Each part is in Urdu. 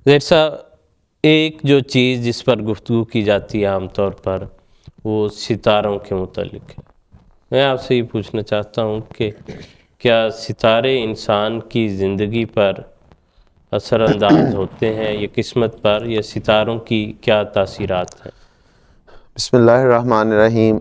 جیسا ایک جو چیز جس پر گفتگو کی جاتی ہے عام طور پر وہ ستاروں کے متعلق ہے۔ میں آپ سے یہ پوچھنا چاہتا ہوں کہ کیا ستارے انسان کی زندگی پر اثر انداز ہوتے ہیں یا قسمت پر، یا ستاروں کی کیا تاثیرات ہیں؟ بسم اللہ الرحمن الرحیم۔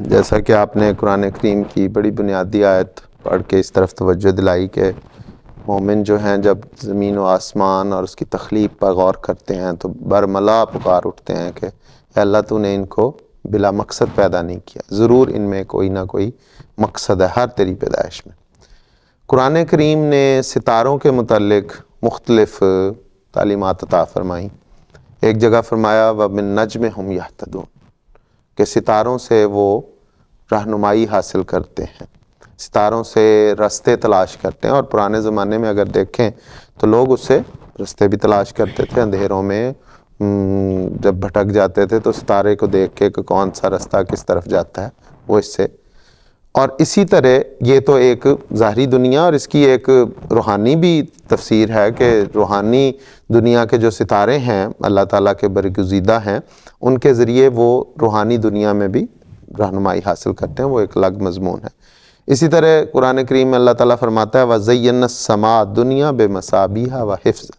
جیسا کہ آپ نے قرآن کریم کی بڑی بنیادی آیت پڑھ کے اس طرف توجہ دلائی کہ مومن جو ہیں جب زمین و آسمان اور اس کی تخلیق پر غور کرتے ہیں تو برملا پکار اٹھتے ہیں کہ اے اللہ تو نے ان کو بلا مقصد پیدا نہیں کیا، ضرور ان میں کوئی نہ کوئی مقصد ہے ہر تیری پیدائش میں۔ قرآن کریم نے ستاروں کے متعلق مختلف تعلیمات عطا فرمائیں۔ ایک جگہ فرمایا وَمِن نَجْمِهُمْ يَهْتَدُونَ کہ ستاروں سے وہ رہنمائی حاصل کرتے ہیں، ستاروں سے راستے تلاش کرتے ہیں۔ اور پرانے زمانے میں اگر دیکھیں تو لوگ اس سے راستے بھی تلاش کرتے تھے، اندھیروں میں جب بھٹک جاتے تھے تو ستارے کو دیکھ کے کہ کون سا راستہ کس طرف جاتا ہے وہ اس سے۔ اور اسی طرح یہ تو ایک ظاہری دنیا، اور اس کی ایک روحانی بھی تفسیر ہے کہ روحانی دنیا کے جو ستارے ہیں اللہ تعالیٰ کے برگزیدہ ہیں، ان کے ذریعے وہ روحانی دنیا میں بھی رہنمائی حاصل کرتے ہیں، وہ ایک الگ مضمون ہے۔ اسی طرح قرآن کریم میں اللہ تعالیٰ فرماتا ہے وَزَيَّنَّا السَّمَاءَ الدُّنْيَا بِمَصَابِيحَ وَحِفْظٍ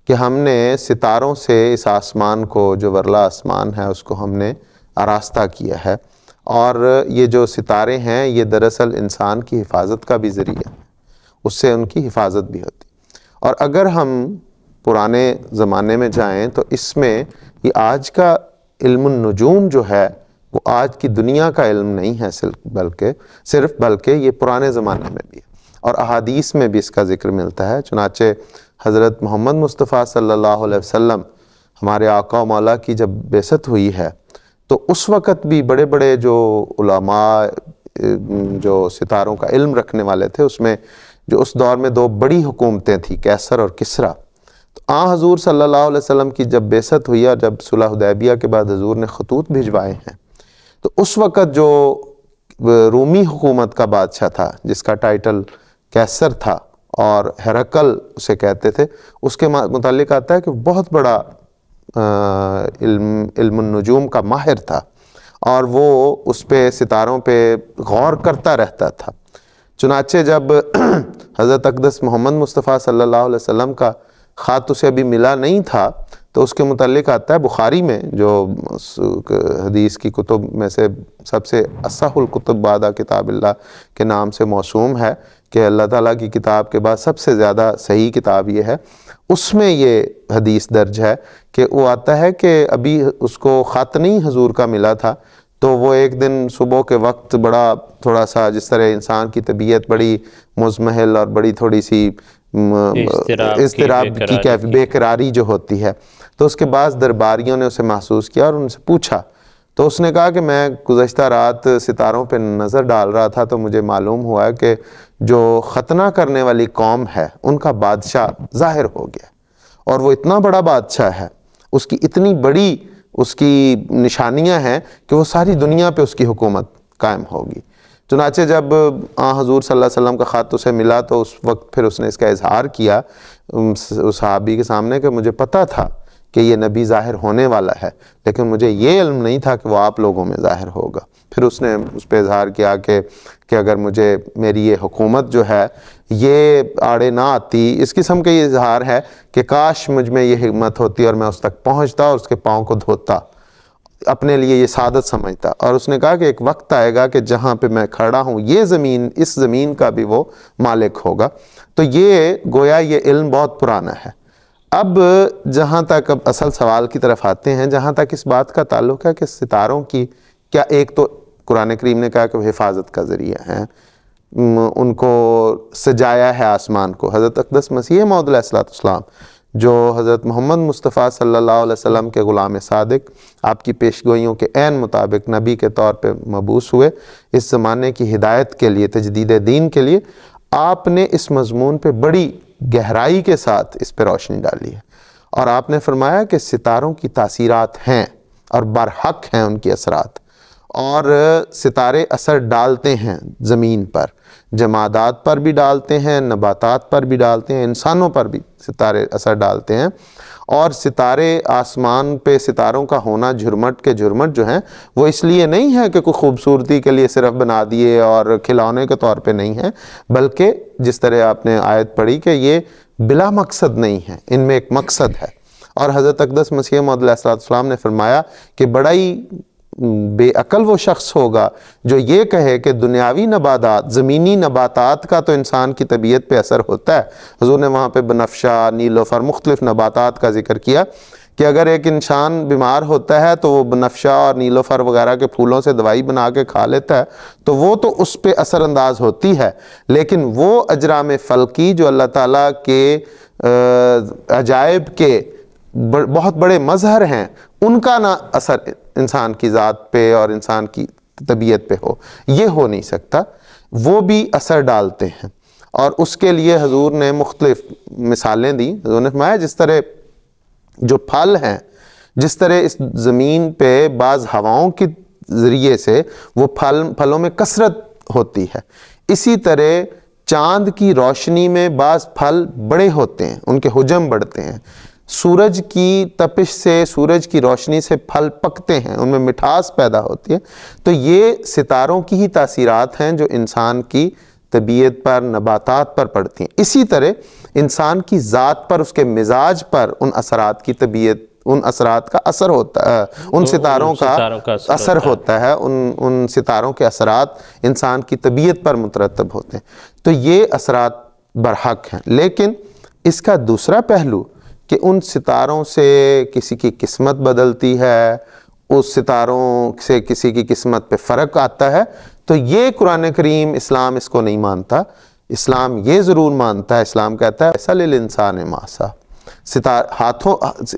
کہ ہم نے ستاروں سے اس آسمان کو، جو ورلا آسمان ہے، اس کو ہم نے آراستہ کیا ہے۔ اور یہ جو ستارے ہیں یہ دراصل انسان کی حفاظت کا بھی ذریعہ ہے، اس سے ان کی حفاظت بھی ہوتی۔ اور اگر ہم پرانے زمانے میں جائیں تو اس میں یہ آج کا علم النجوم جو ہے وہ آج کی دنیا کا علم نہیں ہے بلکہ یہ پرانے زمانے میں بھی ہے، اور احادیث میں بھی اس کا ذکر ملتا ہے۔ چنانچہ حضرت محمد مصطفیٰ صلی اللہ علیہ وسلم ہمارے آقا و مولا کی جب بعثت ہوئی ہے تو اس وقت بھی بڑے بڑے جو علماء جو ستاروں کا علم رکھنے والے تھے، اس میں جو اس دور میں دو بڑی حکومتیں تھیں، قیصر اور کسریٰ۔ تو حضور صلی اللہ علیہ وسلم کی جب بعثت ہوئی اور جب صلح حدیبیہ کے بعد حضور نے خطوط بھجوائے ہیں تو اس وقت جو رومی حکومت کا بادشاہ تھا جس کا ٹائٹل قیصر تھا اور ہرقل اسے کہتے تھے، اس کے متعلق آتا ہے کہ بہت بڑا علم النجوم کا ماہر تھا اور وہ اس پہ ستاروں پہ غور کرتا رہتا تھا۔ چنانچہ جب حضرت اقدس محمد مصطفیٰ صلی اللہ علیہ وسلم کا خط اسے ابھی ملا نہیں تھا تو اس کے متعلق آتا ہے بخاری میں، جو حدیث کی کتب میں سے سب سے اصح الکتب بعد کتاب اللہ کے نام سے موسوم ہے کہ اللہ تعالیٰ کی کتاب کے بعد سب سے زیادہ صحیح کتاب یہ ہے۔ اس میں یہ حدیث درج ہے کہ وہ آتا ہے کہ ابھی اس کو خط نہیں حضور کا ملا تھا تو وہ ایک دن صبح کے وقت بڑا تھوڑا سا، جس طرح انسان کی طبیعت بڑی مزمحل اور بڑی تھوڑی سی اضطراب کی بے قراری جو ہوتی ہے، تو اس کے بعض درباریوں نے اسے محسوس کیا اور ان سے پوچھا تو اس نے کہا کہ میں گزشتہ رات ستاروں پہ نظر ڈال رہا تھا تو مجھے معلوم ہوا کہ جو ختنہ کرنے والی قوم ہے ان کا بادشاہ ظاہر ہو گیا، اور وہ اتنا بڑا بادشاہ ہے، اس کی اتنی بڑی اس کی نشانیاں ہیں کہ وہ ساری دنیا پہ اس کی حکومت قائم ہوگی۔ چنانچہ جب حضور صلی اللہ علیہ وسلم کا خط اسے ملا تو اس وقت پھر اس نے اس کا اظہار کیا اس صحابی کے سامنے کہ مجھے پتہ تھا کہ یہ نبی ظاہر ہونے والا ہے، لیکن مجھے یہ علم نہیں تھا کہ وہ آپ لوگوں میں ظاہر ہوگا۔ پھر اس نے اس پہ اظہار کیا کہ اگر مجھے میری یہ حکومت جو ہے یہ آڑے نہ آتی، اس قسم کا یہ اظہار ہے کہ کاش مجھ میں یہ ہمت ہوتی اور میں اس تک پہنچتا اور اس کے پاؤں کو دھوتا، اپنے لیے یہ سعادت سمجھتا۔ اور اس نے کہا کہ ایک وقت آئے گا کہ جہاں پہ میں کھڑا ہوں یہ زمین، اس زمین کا بھی وہ مالک ہوگا۔ تو یہ گویا یہ علم بہت پرانا ہے۔ اب جہاں تک اب اصل سوال کی طرف آتے ہیں، جہاں تک اس بات کا تعلق ہے کہ ستاروں کی کیا، ایک تو قرآن کریم نے کہا کہ وہ حفاظت کا ذریعہ ہیں، ان کو سجایا ہے آسمان کو۔ حضرت اقدس مسیح موعود علیہ السلام جو حضرت محمد مصطفیٰ صلی اللہ علیہ وسلم کے غلام صادق، آپ کی پیشگوئیوں کے عین مطابق نبی کے طور پہ مبعوث ہوئے اس زمانے کی ہدایت کے لیے، تجدید دین کے لیے، آپ نے اس مضمون پہ بڑی گہرائی کے ساتھ اس پہ روشنی ڈالی ہے، اور آپ نے فرمایا کہ ستاروں کی تاثیرات ہیں اور برحق ہیں ان کی اثرات، اور ستارے اثر ڈالتے ہیں زمین پر، جمادات پر بھی ڈالتے ہیں، نباتات پر بھی ڈالتے ہیں، انسانوں پر بھی ستارے اثر ڈالتے ہیں۔ اور ستارے آسمان پہ ستاروں کا ہونا جھرمٹ کے جھرمٹ جو ہیں وہ اس لیے نہیں ہے کہ کوئی خوبصورتی کے لیے صرف بنا دیے اور کھلونے کے طور پہ نہیں ہے، بلکہ جس طرح آپ نے آیت پڑھی کہ یہ بلا مقصد نہیں ہے، ان میں ایک مقصد ہے۔ اور حضرت اقدس مسیح موعود علیہ السلام نے فرمایا کہ بڑا ہی بے عقل وہ شخص ہوگا جو یہ کہے کہ دنیاوی نباتات، زمینی نباتات کا تو انسان کی طبیعت پہ اثر ہوتا ہے۔ حضور نے وہاں پہ بنفشہ، نیلوفر، مختلف نباتات کا ذکر کیا کہ اگر ایک انسان بیمار ہوتا ہے تو وہ بنفشہ اور نیلوفر وغیرہ کے پھولوں سے دوائی بنا کے کھا لیتا ہے تو وہ تو اس پہ اثر انداز ہوتی ہے، لیکن وہ اجرام فلکی جو اللہ تعالیٰ کے عجائب کے بہت بڑے مظہر ہیں، ان کا نہ اثر انسان کی ذات پہ اور انسان کی طبیعت پہ ہو، یہ ہو نہیں سکتا، وہ بھی اثر ڈالتے ہیں۔ اور اس کے لیے حضور نے مختلف مثالیں دی۔ حضور نے فرمایا جس طرح جو پھل ہیں، جس طرح اس زمین پہ بعض ہواؤں کے ذریعے سے وہ پھلوں میں کثرت ہوتی ہے، اسی طرح چاند کی روشنی میں بعض پھل بڑے ہوتے ہیں، ان کے حجم بڑھتے ہیں، سورج کی تپش سے، سورج کی روشنی سے پھل پکتے ہیں، ان میں مٹھاس پیدا ہوتی ہے۔ تو یہ ستاروں کی ہی تاثیرات ہیں جو انسان کی طبیعت پر، نباتات پر پڑتی ہیں۔ اسی طرح انسان کی ذات پر، اس کے مزاج پر ان اثرات کی طبیعت، ان اثرات کا اثر ہوتا ہے، ان ستاروں کا اثر ہوتا ہے، ان ستاروں کے اثرات انسان کی طبیعت پر مترتب ہوتے ہیں۔ تو یہ اثرات برحق ہیں، لیکن اس کا دوسرا پہلو کہ ان ستاروں سے کسی کی قسمت بدلتی ہے، اس ستاروں سے کسی کی قسمت پہ فرق آتا ہے، تو یہ قرآن کریم، اسلام اس کو نہیں مانتا۔ اسلام یہ ضرور مانتا ہے، اسلام کہتا ہے ایسا للانسان ما سعی،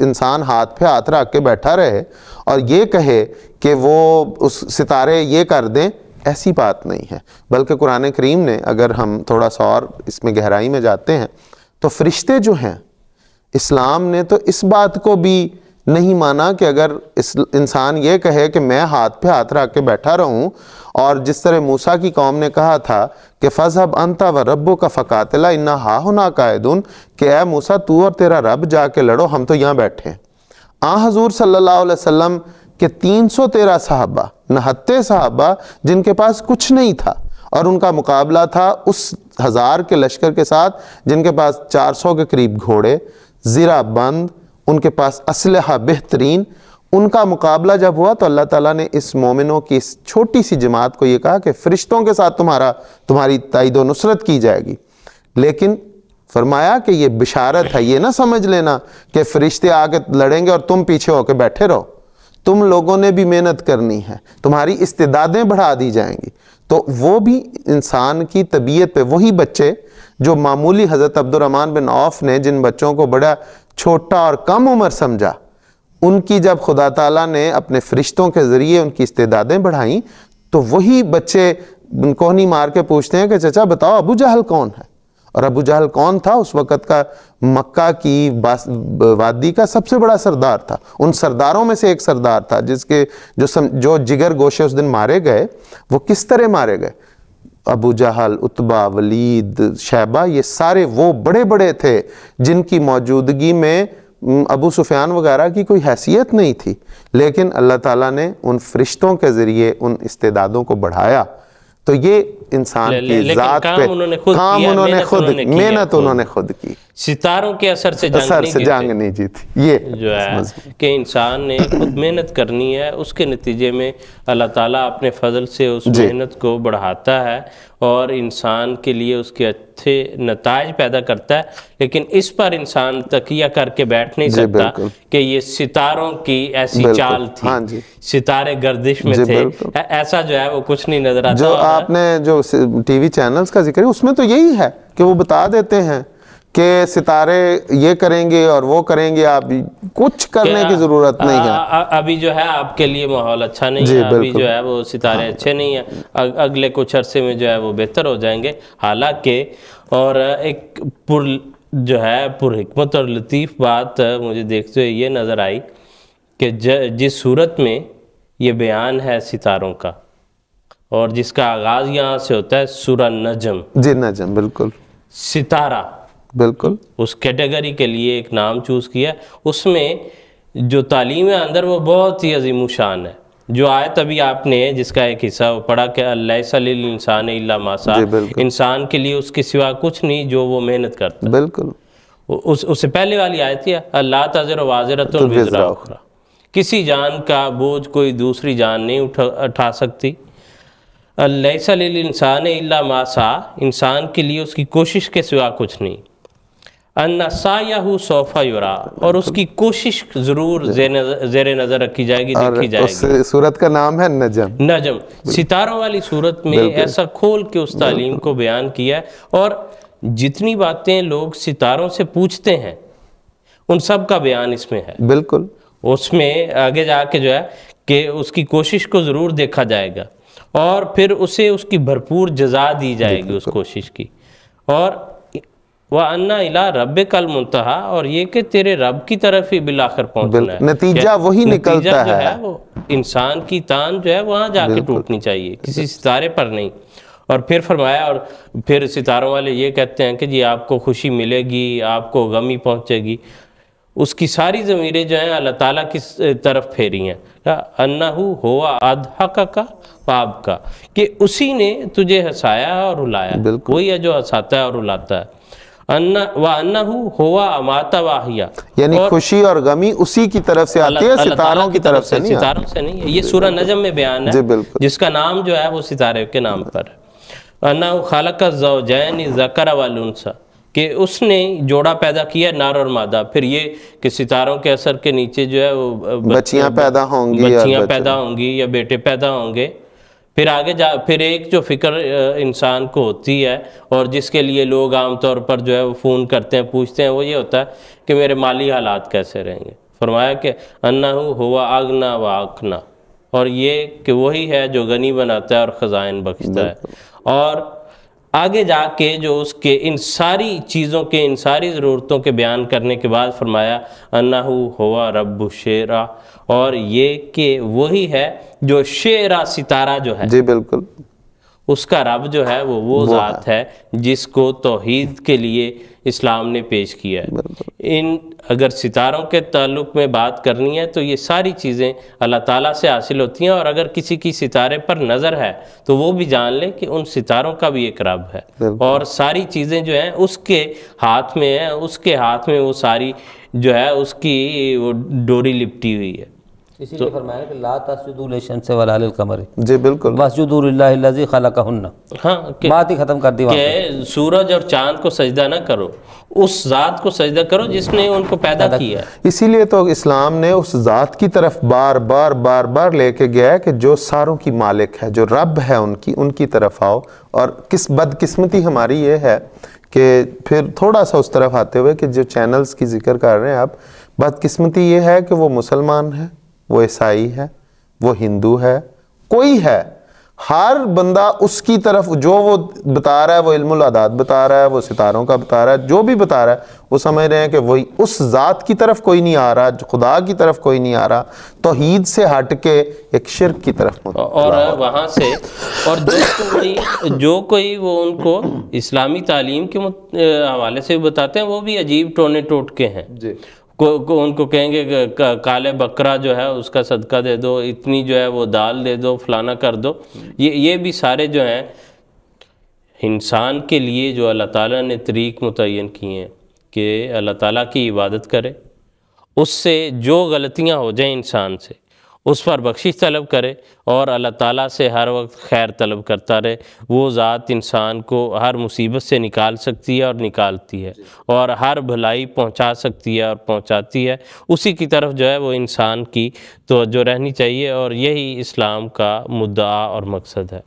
انسان ہاتھ پہ ہاتھ رکھ کے بیٹھا رہے اور یہ کہے کہ وہ اس ستارے یہ کر دیں، ایسی بات نہیں ہے۔ بلکہ قرآن کریم نے، اگر ہم تھوڑا سا اور اس میں گہرائی میں جاتے ہیں، تو فرشتے جو ہیں، اسلام نے تو اس بات کو بھی نہیں مانا کہ اگر انسان یہ کہے کہ میں ہاتھ پہ ہاتھ رکھ کے بیٹھا رہوں، اور جس طرح موسیٰ کی قوم نے کہا تھا کہ فَذْهَبْ أَنْتَ وَرَبُّكَ فَقَاتِلَا إِنَّا هَاهُنَا قَاعِدُونَ، کہ اے موسیٰ تو اور تیرا رب جا کے لڑو، ہم تو یہاں بیٹھے ہیں۔ حضور صلی اللہ علیہ وسلم کے 313 صحابہ، 69 صحابہ جن کے پاس کچھ نہیں تھا، اور ان کا مقابلہ تھا اس 1000 کے لشکر کے ساتھ جن کے پاس 400 کے قریب گھوڑے، زرہ بند، ان کے پاس اسلحہ بہترین۔ ان کا مقابلہ جب ہوا تو اللہ تعالیٰ نے اس مومنوں کی اس چھوٹی سی جماعت کو یہ کہا کہ فرشتوں کے ساتھ تمہاری تائید و نصرت کی جائے گی، لیکن فرمایا کہ یہ بشارت ہے، یہ نہ سمجھ لینا کہ فرشتے آگے لڑیں گے اور تم پیچھے ہو کے بیٹھے رہو، تم لوگوں نے بھی محنت کرنی ہے، تمہاری استعدادیں بڑھا دی جائیں گی۔ تو وہ بھی انسان کی طبیعت پہ، وہی بچے جو معمولی حضرت عبد الرحمن بن عوف نے جن بچوں کو بڑا چھوٹا اور کم عمر سمجھا، ان کی جب خدا تعالیٰ نے اپنے فرشتوں کے ذریعے ان کی استعدادیں بڑھائیں، تو وہی بچے کوہنی مار کے پوچھتے ہیں کہ چچا بتاؤ ابو جہل کون ہے؟ اور ابو جہل کون تھا؟ اس وقت کا مکہ کی وادی کا سب سے بڑا سردار تھا، ان سرداروں میں سے ایک سردار تھا جس کے جو جگر گوشے اس دن مارے گئے، وہ کس طرح مارے گئے؟ ابو جہل، عتبہ، ولید، شیبہ، یہ سارے وہ بڑے بڑے تھے جن کی موجودگی میں ابو سفیان وغیرہ کی کوئی حیثیت نہیں تھی، لیکن اللہ تعالیٰ نے ان فرشتوں کے ذریعے ان استعدادوں کو بڑھایا۔ تو یہ انسان کی ذات پہ کام انہوں نے خود، محنت انہوں نے خود کی، ستاروں کے اثر سے جنگ نہیں جیتی۔ یہ جو ہے کہ انسان نے خود محنت کرنی ہے، اس کے نتیجے میں اللہ تعالیٰ اپنے فضل سے اس محنت کو بڑھاتا ہے اور انسان کے لیے اس کے اچھے نتائج پیدا کرتا ہے، لیکن اس پر انسان تکیہ کر کے بیٹھ نہیں سکتا کہ یہ ستاروں کی ایسی چال تھی، ستارے گردش میں تھے، ایسا جو ہے وہ کچھ نہیں نظر آتا۔ جو آپ نے جو ٹی وی چینلز کا ذکر ہے اس میں تو یہی ہے کہ وہ بتا دیتے ہیں کہ ستارے یہ کریں گے اور وہ کریں گے، آپ کچھ کرنے کی ضرورت نہیں ہے۔ ابھی جو ہے آپ کے لیے ماحول اچھا نہیں ہے، ابھی جو ہے وہ ستارے اچھے نہیں ہیں، اگلے کچھ عرصے میں جو ہے وہ بہتر ہو جائیں گے۔ حالانکہ اور ایک جو ہے پر حکمت اور لطیف بات مجھے دیکھتے ہوئے یہ نظر آئی کہ جس صورت میں یہ بیان ہے ستاروں کا، اور جس کا آغاز یہاں سے ہوتا ہے سورہ نجم، جی نجم، بالکل، ستارہ بالکل اس کیٹیگری کے لیے ایک نام چوز کیا. اس میں جو تعلیم ہے اندر وہ بہت ہی عظیم الشان ہے. جو آیت ابھی آپ نے جس کا ایک حصہ پڑھا کہ لیس للانسان الا ما سعی، انسان کے لیے اس کے سوا کچھ نہیں جو وہ محنت کرتا ہے. بالکل. اس سے پہلے والی آیت ہے اللہ تزر وازرۃ وزر اخری، کسی جان کا بوجھ کوئی دوسری جان نہیں اٹھا سکتی. لیس للانسان الا ما سعی، انسان کے لیے اس کی کوشش کے سوا کچھ نہیں. ان سعیہ سوف یرا، اور اس کی کوشش ضرور زیر نظر رکھی جائے گی، دیکھی جائے گی. سورت کا نام ہے نجم. نجم، ستاروں والی صورت میں ایسا کھول کے اس تعلیم کو بیان کیا ہے. اور جتنی باتیں لوگ ستاروں سے پوچھتے ہیں ان سب کا بیان اس میں ہے. بالکل. اس میں آگے جا کے جو ہے کہ اس کی کوشش کو ضرور دیکھا جائے گا اور پھر اسے اس کی بھرپور جزا دی جائے گی اس کوشش کی. اور وَأَنَّ إِلَىٰ رَبِّكَ الْمُنْتَهَىٰ، اور یہ کہ تیرے رب کی طرف ہی بالآخر پہنچنا ہے. نتیجہ وہی نکلتا ہے. وہ انسان کی تان جو ہے وہاں جا کے ٹوٹنی چاہیے، کسی ستارے پر نہیں. اور پھر فرمایا، اور پھر ستاروں والے یہ کہتے ہیں کہ جی آپ کو خوشی ملے گی، آپ کو غم ہی پہنچے گی. اس کی ساری ضمیریں جو ہیں اللہ تعالیٰ کی طرف پھیری ہیں. اَنَّهُ هُوَ أَضْحَكَكَ وَأَبْكَىٰ، کہ اسی نے تجھے ہنسایا اور رلایا. وہی ہے جو ہنساتا ہے اور رلاتا ہے. وَأَنَّهُ هُوَ أَمَاتَ وَأَحْيَا، یعنی خوشی اور غمی اسی کی طرف سے آتی ہے، ستاروں کی طرف سے نہیں. ستاروں سے نہیں. یہ سورہ نجم میں بیان ہے جس کا نام جو ہے وہ ستارے کے نام پر ہے. أَنَّهُ خَلَقَ الزَّوْجَيْنِ الذَّكَرَ وَالْأُنثَىٰ، کہ اس نے جوڑا پیدا کیا نر اور مادہ. پھر یہ کہ ستاروں کے اثر کے نیچے جو ہے وہ بچیاں پیدا ہوں گی، بچیاں پیدا ہوں گی یا بیٹے پیدا ہوں گے. پھر آگے پھر ایک جو فکر انسان کو ہوتی ہے اور جس کے لیے لوگ عام طور پر جو ہے وہ فون کرتے ہیں، پوچھتے ہیں، وہ یہ ہوتا ہے کہ میرے مالی حالات کیسے رہیں گے. فرمایا کہ انہو ہوا اغنا و اقنا، اور یہ کہ وہی ہے جو غنی بناتا ہے اور خزائن بخشتا ہے. اور آگے جا کے جو اس کے ان ساری چیزوں کے ان ساری ضرورتوں کے بیان کرنے کے بعد فرمایا انہو ہوا رب الشعرا، اور یہ کہ وہی ہے جو شعرا ستارہ جو ہے، جی بالکل، اس کا رب جو ہے وہ ذات ہے جس کو توحید کے لیے اسلام نے پیش کیا ہے. اگر ستاروں کے تعلق میں بات کرنی ہے تو یہ ساری چیزیں اللہ تعالیٰ سے حاصل ہوتی ہیں. اور اگر کسی کی ستارے پر نظر ہے تو وہ بھی جان لے کہ ان ستاروں کا بھی ایک رب ہے، اور ساری چیزیں جو ہیں اس کے ہاتھ میں ہیں. اس کے ہاتھ میں وہ ساری جو ہے اس کی وہ ڈوری لپٹی ہوئی ہے. اسی لیے فرمایا کہ لا تسجدوا للشمس ولا للقمر، جی بالکل، واسجدوا للہ الذی خلقہن. ہاں، بات ہی ختم کر دی کہ سورج اور چاند کو سجدہ نہ کرو، اس ذات کو سجدہ کرو جس نے ان کو پیدا کیا ہے. اسی لیے تو اسلام نے اس ذات کی طرف بار بار لے کے گیا ہے کہ جو ساروں کی مالک ہے، جو رب ہے ان کی طرف آؤ. اور کس بدقسمتی ہماری یہ ہے کہ پھر تھوڑا سا اس طرف آتے ہوئے کہ جو چینلز کی ذکر کر رہے ہیں آپ، بدقسمتی یہ ہے کہ وہ مسلمان ہے، وہ عیسائی ہے، وہ ہندو ہے، کوئی ہے، ہر بندہ اس کی طرف جو وہ بتا رہا ہے، وہ علم الاعداد بتا رہا ہے، وہ ستاروں کا بتا رہا ہے، جو بھی بتا رہا ہے وہ سمجھ رہے ہیں کہ وہی اس ذات کی طرف کوئی نہیں آ رہا، خدا کی طرف کوئی نہیں آ رہا، توحید سے ہٹ کے ایک شرک کی طرف. اور وہاں سے اور جو کوئی وہ ان کو اسلامی تعلیم کے حوالے سے بتاتے ہیں وہ بھی عجیب ٹونے ٹوٹکے ہیں. جی، ان کو کہیں گے کہ کالے بکرا جو ہے اس کا صدقہ دے دو، اتنی جو ہے وہ دال دے دو، فلانا کر دو. یہ بھی سارے جو ہیں انسان کے لیے جو اللہ تعالیٰ نے طریق متعین کیے ہیں کہ اللہ تعالیٰ کی عبادت کرے، اس سے جو غلطیاں ہو جائیں انسان سے اس پر بخشش طلب کرے اور اللہ تعالیٰ سے ہر وقت خیر طلب کرتا رہے. وہ ذات انسان کو ہر مصیبت سے نکال سکتی ہے اور نکالتی ہے، اور ہر بھلائی پہنچا سکتی ہے اور پہنچاتی ہے. اسی کی طرف جو ہے وہ انسان کی توجہ رہنی چاہیے، اور یہی اسلام کا مدعا اور مقصد ہے.